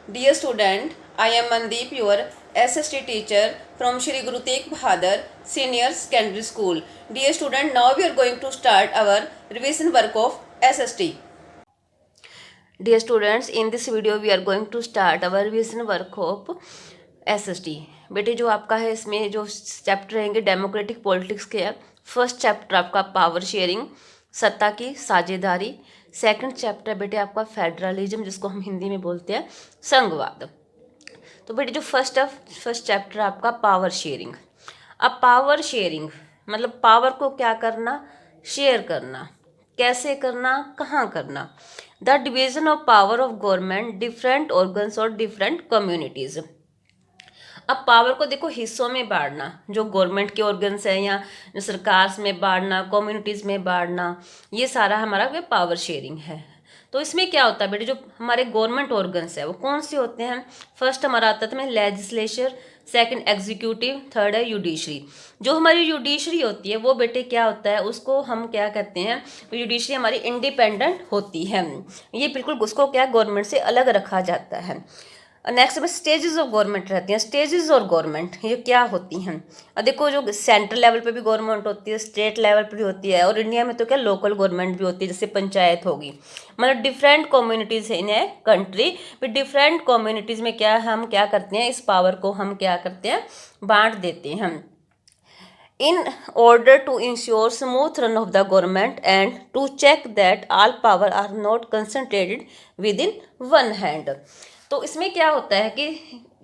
Dear student, I am Mandeep, your SST teacher from Shri Guru Tegh Bahadur Senior Secondary School. Dear student, now we are going to start our revision work of SST. Dear students, in this video we are going to start our revision work of SST. बेटे जो आपका है इसमें जो chapter रहेंगे democratic politics के है। First chapter आपका पावर शेयरिंग, सत्ता की साझेदारी। सेकंड चैप्टर बेटे आपका फेडरलिज्म, जिसको हम हिंदी में बोलते हैं संघवाद। तो बेटे जो फर्स्ट चैप्टर आपका पावर शेयरिंग। अब पावर शेयरिंग मतलब पावर को क्या करना, शेयर करना। कैसे करना, कहाँ करना। The division of power of government, different organs और डिफरेंट कम्युनिटीज़। अब पावर को देखो हिस्सों में बांटना, जो गवर्नमेंट के ऑर्गन्स हैं या सरकार में बांटना, कम्युनिटीज़ में बांटना, ये सारा हमारा वे पावर शेयरिंग है। तो इसमें क्या होता है बेटे, जो हमारे गवर्नमेंट ऑर्गन्स है वो कौन से होते हैं। फर्स्ट हमारा आता है लेजिस्लेचर, सेकंड एग्जीक्यूटिव, थर्ड है जुडिशरी। जो हमारी जुडिशरी होती है वो बेटे क्या होता है, उसको हम क्या कहते हैं, जुडिशरी हमारी इंडिपेंडेंट होती है। ये बिल्कुल उसको क्या गवर्नमेंट से अलग रखा जाता है। नेक्स्ट में स्टेजेस ऑफ गवर्नमेंट रहती हैं। स्टेजेस और गवर्नमेंट ये क्या होती हैं। अब देखो जो सेंट्रल लेवल पे भी गवर्नमेंट होती है, स्टेट लेवल पे भी होती है, और इंडिया में तो क्या लोकल गवर्नमेंट भी होती है, जैसे पंचायत होगी। मतलब डिफरेंट कम्युनिटीज़ है इन ए कंट्री, फिर डिफरेंट कम्युनिटीज़ में क्या हम क्या करते हैं, इस पावर को हम क्या करते हैं, बांट देते हैं। In order to ensure smooth run of the government and to check that all power are not concentrated within one hand। तो इसमें क्या होता है कि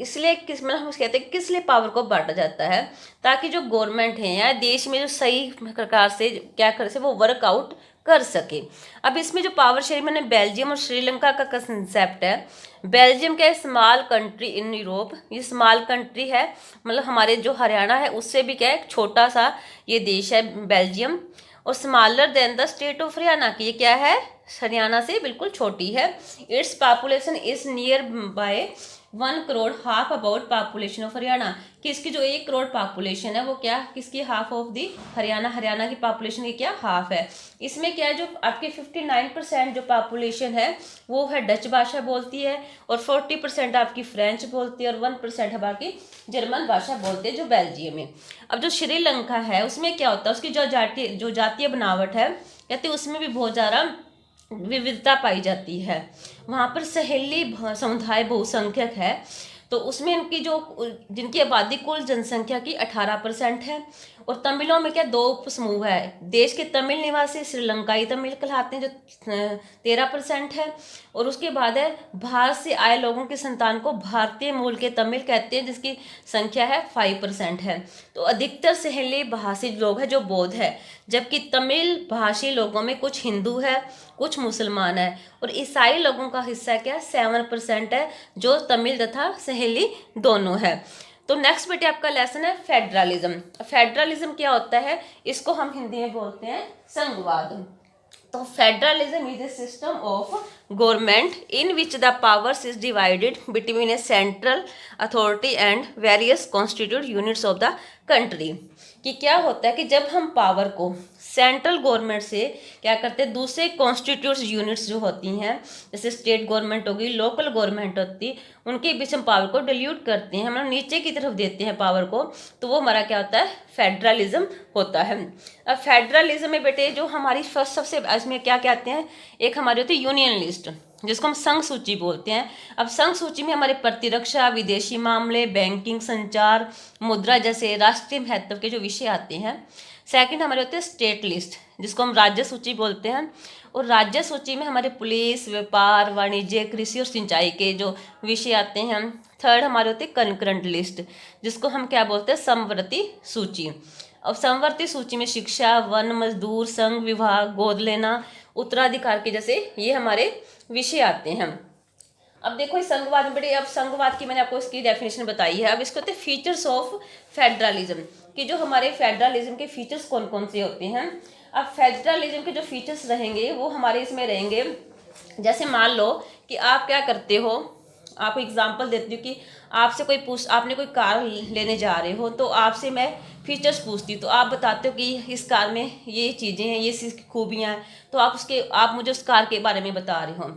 इसलिए मतलब हम कहते हैं किस लिए पावर को बांटा जाता है, ताकि जो गवर्नमेंट है या देश में जो सही प्रकार से क्या कर सके वो वर्कआउट कर सके। अब इसमें जो पावर शेयरिंग मैंने बेल्जियम और श्रीलंका का कंसेप्ट है। बेल्जियम क्या है, स्मॉल कंट्री इन यूरोप। ये स्मॉल कंट्री है, मतलब हमारे जो हरियाणा है उससे भी क्या है छोटा सा ये देश है बेल्जियम। और smaller than the state of Haryana की, ये क्या है, हरियाणा से बिल्कुल छोटी है। Its population is near by 1 crore, half about population of Haryana. कि इसकी जो 1 करोड़ पॉपुलेशन है वो क्या किसकी, हाफ ऑफ दी हरियाणा की पॉपुलेशन की क्या हाफ है। इसमें क्या है, जो आपकी 59% जो पॉपुलेशन है वो है डच भाषा बोलती है, और 40% आपकी फ्रेंच बोलती है, और 1% है बाकी जर्मन भाषा बोलते हैं जो बेल्जियम में। अब जो श्रीलंका है उसमें क्या होता है, उसकी जो जातीय बनावट है कहते उसमें भी बहुत ज़्यादा विविधता पाई जाती है। वहाँ पर सहेली समुदाय बहुसंख्यक है, तो उसमें इनकी जो जिनकी आबादी कुल जनसंख्या की 18% है। और तमिलों में क्या 2 उपसमूह है। देश के तमिल निवासी श्रीलंकाई तमिल कहलाते हैं जो 13% है। और उसके बाद है बाहर से आए लोगों की संतान को भारतीय मूल के तमिल कहते हैं, जिसकी संख्या है 5% है। तो अधिकतर सहेली भाषी लोग हैं जो बौद्ध है, जबकि तमिल भाषी लोगों में कुछ हिंदू है, कुछ मुसलमान है, और ईसाई लोगों का हिस्सा क्या 7% है, जो तमिल तथा सहेली दोनों है। तो नेक्स्ट बेटे आपका लेसन है फेडरलिज्म। फेडरलिज्म क्या होता है, इसको हम हिंदी में बोलते हैं संघवाद। तो federalism is a system of government in which the powers is divided between A central authority and various constitute units of the country. कि क्या होता है कि जब हम पावर को सेंट्रल गवर्नमेंट से क्या करते हैं, दूसरे कॉन्स्टिट्यूट यूनिट्स जो होती हैं, जैसे स्टेट गवर्नमेंट होगी, लोकल गवर्नमेंट होती, उनके बीच हम पावर को डिल्यूट करते हैं, हम लोग नीचे की तरफ देते हैं पावर को, तो वो हमारा क्या होता है, फेडरलिज्म होता है। अब फेडरलिज्म में बेटे जो हमारी फर्स्ट सबसे इसमें क्या कहते हैं, एक हमारी होती है यूनियन लिस्ट, जिसको हम संघ सूची बोलते हैं। अब संघ सूची में हमारे प्रतिरक्षा, विदेशी मामले, बैंकिंग, संचार, मुद्रा जैसे राष्ट्रीय महत्व के जो विषय आते हैं। सेकंड हमारे होते हैं स्टेट लिस्ट, जिसको हम राज्य सूची बोलते हैं। और राज्य सूची में हमारे पुलिस, व्यापार, वाणिज्य, कृषि और सिंचाई के जो विषय आते हैं। थर्ड हमारे होते हैं कंकरेंट लिस्ट, जिसको हम क्या बोलते हैं, समवर्ती सूची। अब समवर्ती सूची में शिक्षा, वन, मजदूर, संघ विभाग, गोद लेना, उत्तराधिकार के जैसे ये हमारे विषय आते हैं। अब देखो इस संघवाद में बेटे, अब संघवाद की मैंने आपको इसकी डेफिनेशन बताई है। अब इसको होते हैं फीचर्स ऑफ फेडरलिज्म, कि जो हमारे फेडरलिज्म के फीचर्स कौन कौन से होते हैं। अब फेडरलिज्म के जो फीचर्स रहेंगे वो हमारे इसमें रहेंगे, जैसे मान लो कि आप क्या करते हो, आपको एग्जांपल देती हूँ कि आपसे आपने कोई कार लेने जा रहे हो, तो आपसे मैं फीचर्स पूछती हूँ, तो आप बताते हो कि इस कार में ये चीज़ें हैं, ये इसकी खूबियाँ हैं, तो आप मुझे उस कार के बारे में बता रहे हो।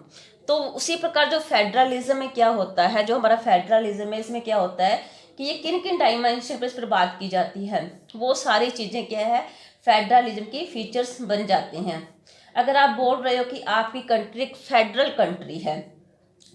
तो उसी प्रकार जो फेडरलिज्म में क्या होता है, जो हमारा फेडरलिज्म है इसमें क्या होता है कि ये किन किन डायमेंशन पर इस पर बात की जाती है, वो सारी चीज़ें क्या है फेडरलिज्म की फीचर्स बन जाते हैं। अगर आप बोल रहे हो कि आपकी कंट्री एक फेडरल कंट्री है,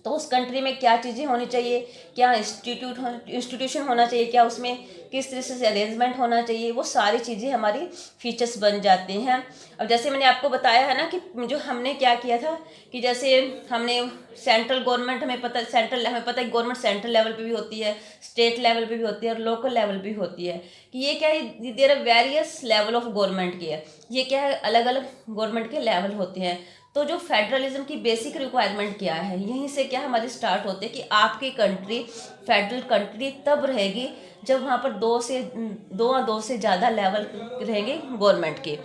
तो उस कंट्री में क्या चीज़ें होनी चाहिए, क्या इंस्टीट्यूशन होना चाहिए, क्या उसमें किस तरह से अरेंजमेंट होना चाहिए, वो सारी चीज़ें हमारी फीचर्स बन जाते हैं। अब जैसे मैंने आपको बताया है ना कि जो हमने क्या किया था कि जैसे हमने सेंट्रल गवर्नमेंट, हमें पता है गवर्नमेंट सेंट्रल लेवल पे भी होती है, स्टेट लेवल पे भी होती है और लोकल लेवल पे भी होती है कि ये क्या है there are various level of government के, ये क्या है अलग अलग गवर्नमेंट के लेवल होते हैं। तो जो फेडरलिज्म की बेसिक रिक्वायरमेंट क्या है, यहीं से क्या हमारी स्टार्ट होते हैं कि आपकी कंट्री फेडरल कंट्री तब रहेगी जब वहाँ पर दो से ज़्यादा लेवल रहेंगे गवर्नमेंट के।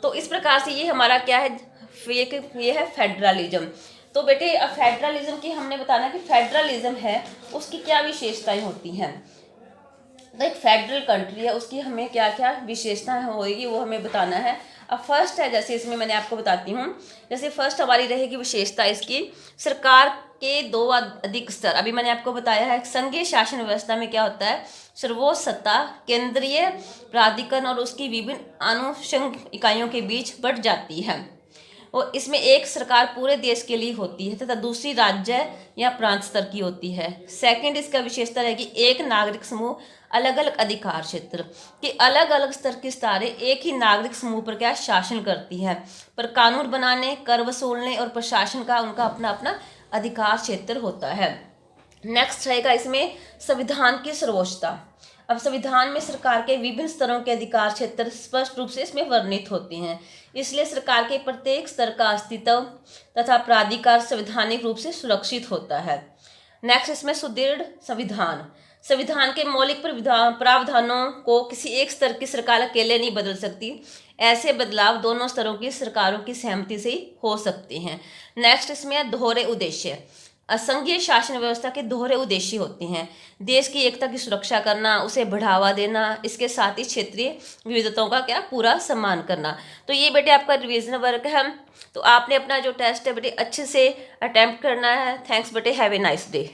तो इस प्रकार से ये हमारा क्या है, ये है फेडरलिज्म। तो बेटे फेडरलिज्म की हमने बताना कि फेडरलिज्म है उसकी क्या विशेषताएं होती हैं। तो एक फेडरल कंट्री है उसकी हमें क्या क्या विशेषताएं होगी वो हमें बताना है। अब फर्स्ट है, जैसे इसमें मैंने आपको बताती हूँ, जैसे फर्स्ट हमारी रहेगी विशेषता इसकी सरकार के दो अधिक स्तर। अभी मैंने आपको बताया है संघीय शासन व्यवस्था में क्या होता है, सर्वोच्च सत्ता केंद्रीय प्राधिकरण और उसकी विभिन्न अनुषंग इकाइयों के बीच बढ़ जाती है। और इसमें एक सरकार पूरे देश के लिए होती है तथा दूसरी राज्य या प्रांत स्तर की होती है। सेकंड इसका विशेषता है कि एक नागरिक समूह अलग अलग अधिकार क्षेत्र के अलग अलग स्तर की सत्ताएं एक ही नागरिक समूह पर क्या शासन करती है, पर कानून बनाने, कर वसूलने और प्रशासन का उनका अपना अपना अधिकार क्षेत्र होता है। नेक्स्ट रहेगा इसमें संविधान की सर्वोच्चता। अब संविधान में सरकार के विभिन्न स्तरों के अधिकार क्षेत्र स्पष्ट रूप से इसमें वर्णित होते हैं, इसलिए सरकार के प्रत्येक स्तर का अस्तित्व तथा प्राधिकार संवैधानिक रूप से सुरक्षित होता है। नेक्स्ट इसमें सुदृढ़ संविधान। संविधान के मौलिक प्रावधानों को किसी एक स्तर की सरकार अकेले नहीं बदल सकती, ऐसे बदलाव दोनों स्तरों की सरकारों की सहमति से ही हो सकते हैं। नेक्स्ट इसमें दोहरे उद्देश्य। संघीय शासन व्यवस्था के दोहरे उद्देश्य होते हैं, देश की एकता की सुरक्षा करना, उसे बढ़ावा देना, इसके साथ ही क्षेत्रीय विविधताओं का क्या पूरा सम्मान करना। तो ये बेटे आपका रिवीजन वर्क है, तो आपने अपना जो टेस्ट है बेटे अच्छे से अटेम्प्ट करना है। थैंक्स बेटे, हैव ए नाइस डे।